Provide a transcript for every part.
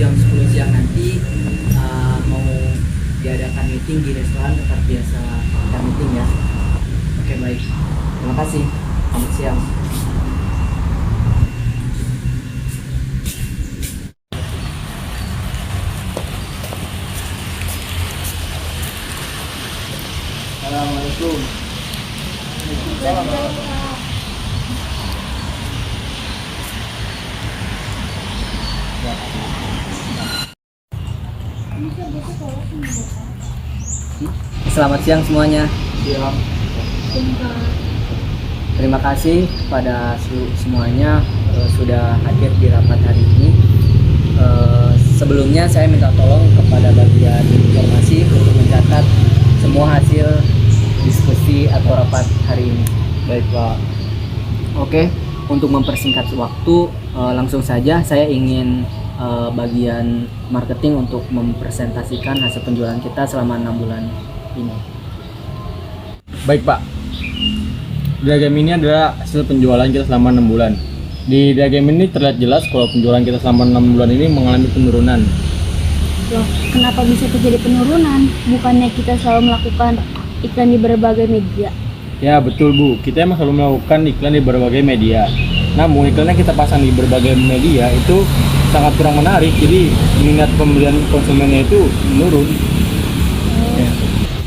jam 10 siang nanti mau diadakan meeting di restoran tempat biasa kita meeting ya. Oke, baik. Terima kasih. Selamat siang. Assalamualaikum. Selamat siang semuanya. Siang. Terima kasih pada semuanya sudah hadir di rapat hari ini. Sebelumnya saya minta tolong kepada bagian informasi untuk mencatat semua hasil diskusi atau rapat hari ini. Baik, Pak. Oke, untuk mempersingkat waktu, langsung saja saya ingin bagian marketing untuk mempresentasikan hasil penjualan kita selama 6 bulan ini. Baik, Pak. Diagram ini adalah hasil penjualan kita selama 6 bulan. Di diagram ini terlihat jelas kalau penjualan kita selama 6 bulan ini mengalami penurunan. Loh, kenapa bisa terjadi penurunan? Bukannya kita selalu melakukan iklan di berbagai media? Ya, betul, Bu. Kita emang selalu melakukan iklan di berbagai media. Namun iklannya kita pasang di berbagai media itu sangat kurang menarik. Jadi minat pembelian konsumennya itu menurun. Ya.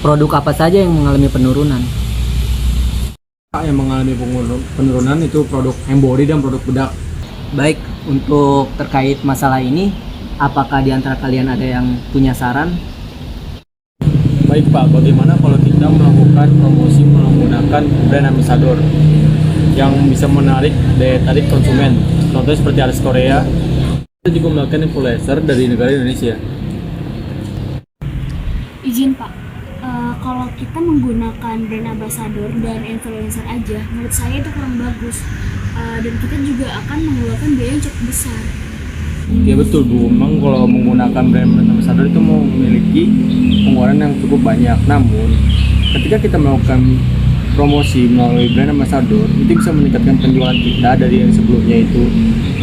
Produk apa saja yang mengalami penurunan? Yang mengalami penurunan itu produk embody dan produk bedak. Baik, untuk terkait masalah ini, apakah di antara kalian ada yang punya saran? Baik, Pak, bagaimana kalau kita melakukan promosi menggunakan brand ambassador yang bisa menarik daya tarik konsumen? Contohnya seperti artis Korea. Kita juga melakukan influencer dari negara Indonesia. Izin, Pak. Kalau kita menggunakan brand ambassador dan influencer aja, menurut saya itu kurang bagus. Dan kita juga akan mengeluarkan biaya yang cukup besar. Ya betul, Bu. Memang kalau menggunakan brand ambassador itu memiliki pengeluaran yang cukup banyak. Namun, ketika kita melakukan promosi melalui brand ambassador, itu bisa meningkatkan penjualan kita dari yang sebelumnya itu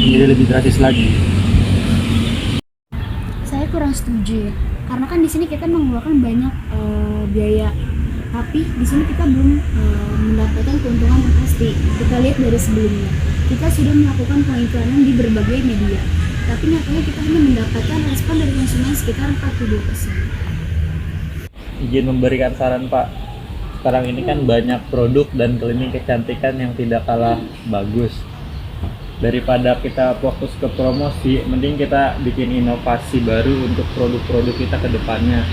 menjadi lebih drastis lagi. Saya kurang setuju ya. Karena kan di sini kita mengeluarkan banyak biaya, tapi di sini kita belum mendapatkan keuntungan yang pasti. Kita lihat dari sebelumnya, kita sudah melakukan pengiklanan di berbagai media, tapi nyatanya kita hanya mendapatkan respon dari konsumen sekitar 42%. Izin memberikan saran, Pak. Sekarang ini kan banyak produk dan klinik kecantikan yang tidak kalah bagus. Daripada kita fokus ke promosi, mending kita bikin inovasi baru untuk produk-produk kita ke depannya,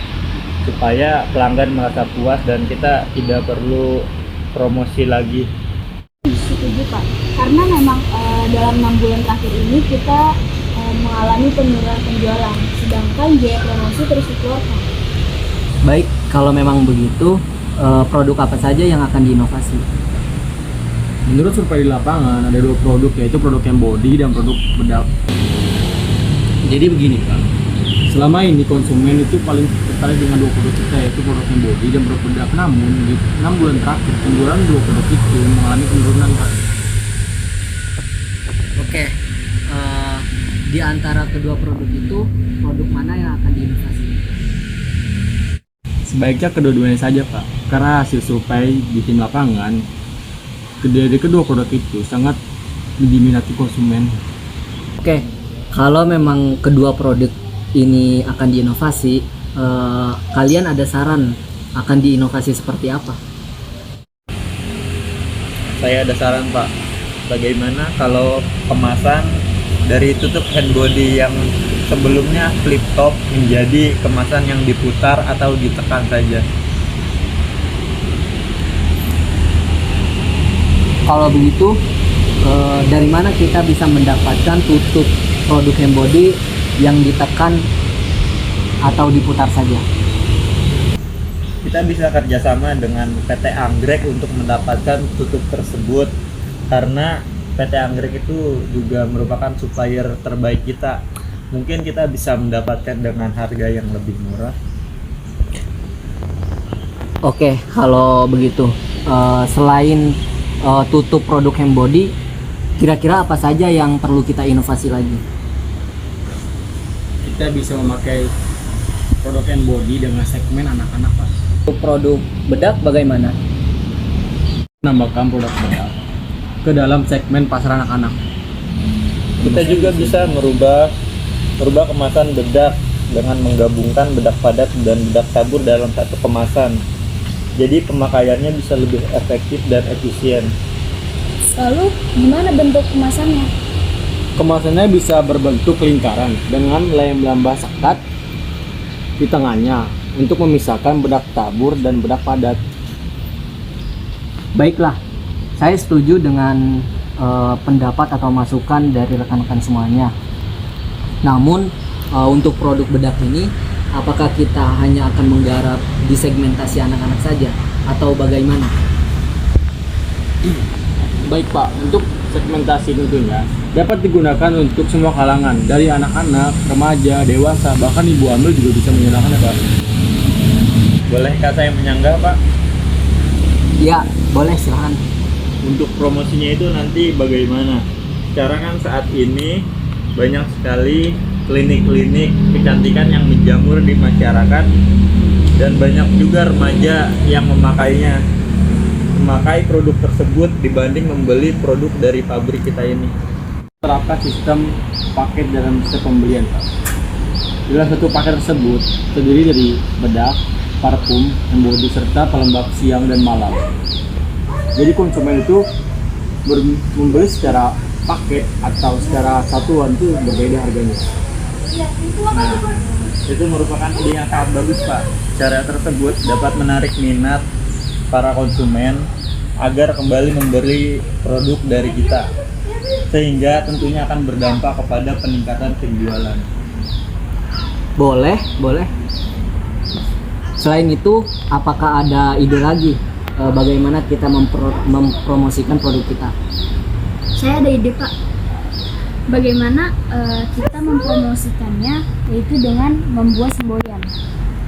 supaya pelanggan merasa puas dan kita tidak perlu promosi lagi. Setuju, Pak. Karena memang dalam 6 bulan terakhir ini kita mengalami penurunan penjualan, sedangkan biaya promosi terus dikeluarkan. Baik, kalau memang begitu, produk apa saja yang akan diinovasi? Menurut survei di lapangan, ada 2 produk, yaitu produk embody dan produk bedak. Jadi begini, Pak. Selama ini konsumen itu paling tertarik dengan 2 produk kita, yaitu produk embody dan produk bedak. Namun di 6 bulan terakhir, penjualan 2 produk itu mengalami penurunan, Pak. Oke, di antara kedua produk itu, produk mana yang akan diinovasi? Sebaiknya kedua-duanya saja, Pak. Karena hasil survei di tim lapangan, kedua produk itu sangat diminati konsumen. Oke, kalau memang kedua produk ini akan diinovasi, kalian ada saran akan diinovasi seperti apa? Saya ada saran, Pak. Bagaimana kalau kemasan dari tutup hand body yang sebelumnya flip top menjadi kemasan yang diputar atau ditekan saja? Kalau begitu, dari mana kita bisa mendapatkan tutup produk hand body yang ditekan atau diputar saja? Kita bisa kerjasama dengan PT Anggrek untuk mendapatkan tutup tersebut, karena PT Anggrek itu juga merupakan supplier terbaik kita. Mungkin kita bisa mendapatkan dengan harga yang lebih murah. Oke, kalau begitu, selain tutup produk hand body, kira-kira apa saja yang perlu kita inovasi lagi? Kita kita bisa memakai produk hand body dengan segmen anak-anak, Pak. Untuk produk bedak bagaimana? Menambahkan produk bedak ke dalam segmen pasar anak-anak. Kita juga bisa merubah kemasan bedak dengan menggabungkan bedak padat dan bedak tabur dalam satu kemasan. Jadi pemakaiannya bisa lebih efektif dan efisien. Lalu gimana bentuk kemasannya? Kemasannya bisa berbentuk lingkaran dengan lembah sekat di tengahnya untuk memisahkan bedak tabur dan bedak padat. Baiklah, saya setuju dengan pendapat atau masukan dari rekan-rekan semuanya. Namun untuk produk bedak ini, apakah kita hanya akan menggarap di segmentasi anak-anak saja atau bagaimana? Baik Pak, untuk segmentasi tentunya dapat digunakan untuk semua kalangan, dari anak-anak, remaja, dewasa, bahkan ibu hamil juga bisa menggunakan ya Pak. Bolehkah saya menyanggah, Pak? Ya, boleh, silahkan. Untuk promosinya itu nanti bagaimana? Sekarang kan saat ini banyak sekali klinik-klinik kecantikan yang menjamur di masyarakat dan banyak juga remaja yang memakai produk tersebut dibanding membeli produk dari pabrik kita ini. Terapkan sistem paket dalam sistem pembelian Pak. Dalam satu paket tersebut terdiri dari bedak, parfum, embody serta pelembab siang dan malam. Jadi konsumen itu membeli secara paket atau secara satuan itu berbeda harganya. Nah, itu merupakan ide yang sangat bagus, Pak. Cara tersebut dapat menarik minat para konsumen agar kembali membeli produk dari kita, sehingga tentunya akan berdampak kepada peningkatan penjualan. Boleh, boleh. Selain itu, apakah ada ide lagi bagaimana kita mempromosikan produk kita? Saya ada ide Pak. Bagaimana kita mempromosikannya, yaitu dengan membuat semboyan.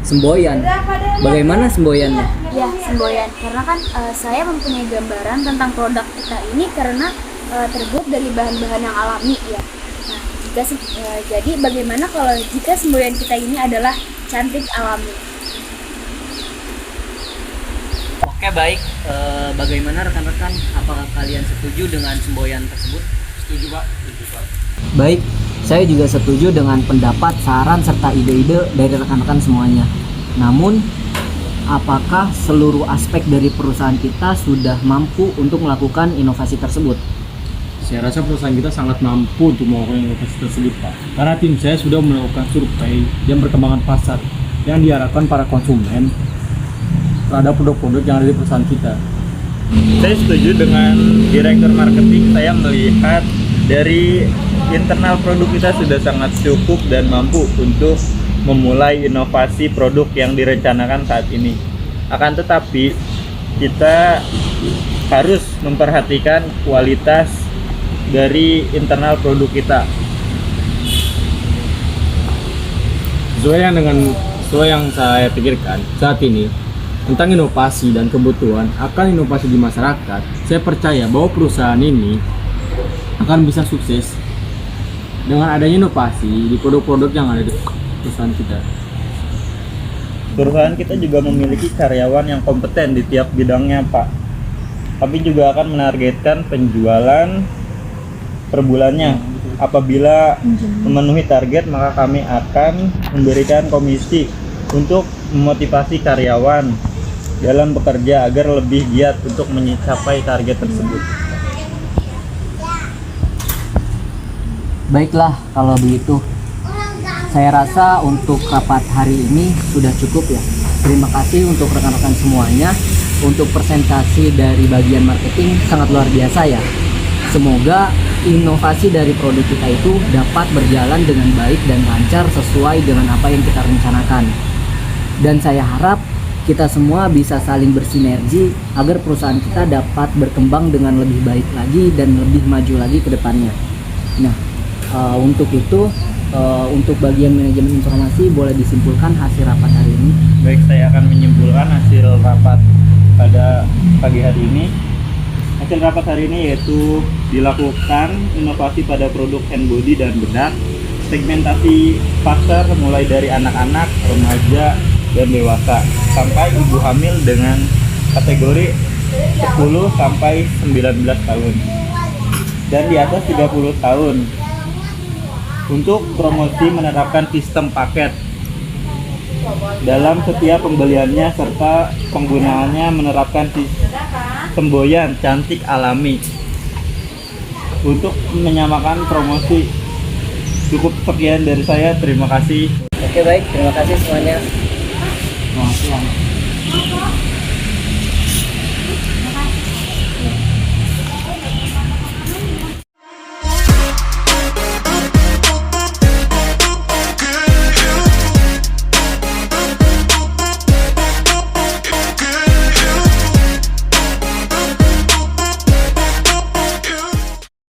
Semboyan. Bagaimana semboyannya? Ya, semboyan. Karena kan saya mempunyai gambaran tentang produk kita ini karena terbuat dari bahan-bahan yang alami ya. Nah, jadi bagaimana kalau jika semboyan kita ini adalah cantik alami? Oke, baik. Bagaimana rekan-rekan? Apakah kalian setuju dengan semboyan tersebut? Setuju Pak? Setuju Pak. Baik, saya juga setuju dengan pendapat, saran, serta ide-ide dari rekan-rekan semuanya. Namun, apakah seluruh aspek dari perusahaan kita sudah mampu untuk melakukan inovasi tersebut? Saya rasa perusahaan kita sangat mampu untuk melakukan inovasi tersebut Pak. Karena tim saya sudah melakukan survei dan perkembangan pasar yang diharapkan para konsumen terhadap produk-produk yang ada di perusahaan kita. Saya setuju dengan direktur marketing. Saya melihat dari internal produk kita sudah sangat cukup dan mampu untuk memulai inovasi produk yang direncanakan saat ini. Akan tetapi kita harus memperhatikan kualitas dari internal produk kita. Sesuai yang saya pikirkan saat ini tentang inovasi dan kebutuhan akan inovasi di masyarakat, saya percaya bahwa perusahaan ini akan bisa sukses dengan adanya inovasi di produk-produk yang ada di perusahaan kita. Perusahaan kita juga memiliki karyawan yang kompeten di tiap bidangnya, Pak. Kami juga akan menargetkan penjualan per bulannya. Apabila memenuhi target, maka kami akan memberikan komisi untuk memotivasi karyawan dalam bekerja agar lebih giat untuk mencapai target tersebut. Baiklah, kalau begitu. Saya rasa untuk rapat hari ini sudah cukup ya. Terima kasih untuk rekan-rekan semuanya. Untuk presentasi dari bagian marketing sangat luar biasa ya. Semoga inovasi dari produk kita itu dapat berjalan dengan baik dan lancar sesuai dengan apa yang kita rencanakan. Dan saya harap kita semua bisa saling bersinergi agar perusahaan kita dapat berkembang dengan lebih baik lagi dan lebih maju lagi ke depannya. Nah, untuk itu, untuk bagian manajemen informasi boleh disimpulkan hasil rapat hari ini. Baik, saya akan menyimpulkan hasil rapat pada pagi hari ini. Hasil rapat hari ini yaitu dilakukan inovasi pada produk hand body dan bedak Segmentasi pasar mulai dari anak-anak, remaja, dan dewasa sampai ibu hamil dengan kategori 10 sampai 19 tahun dan di atas 30 tahun. Untuk promosi menerapkan sistem paket dalam setiap pembeliannya serta penggunaannya menerapkan semboyan cantik alami untuk menyamakan promosi. Cukup sekian dari saya, terima kasih. Oke baik, terima kasih semuanya. Nah,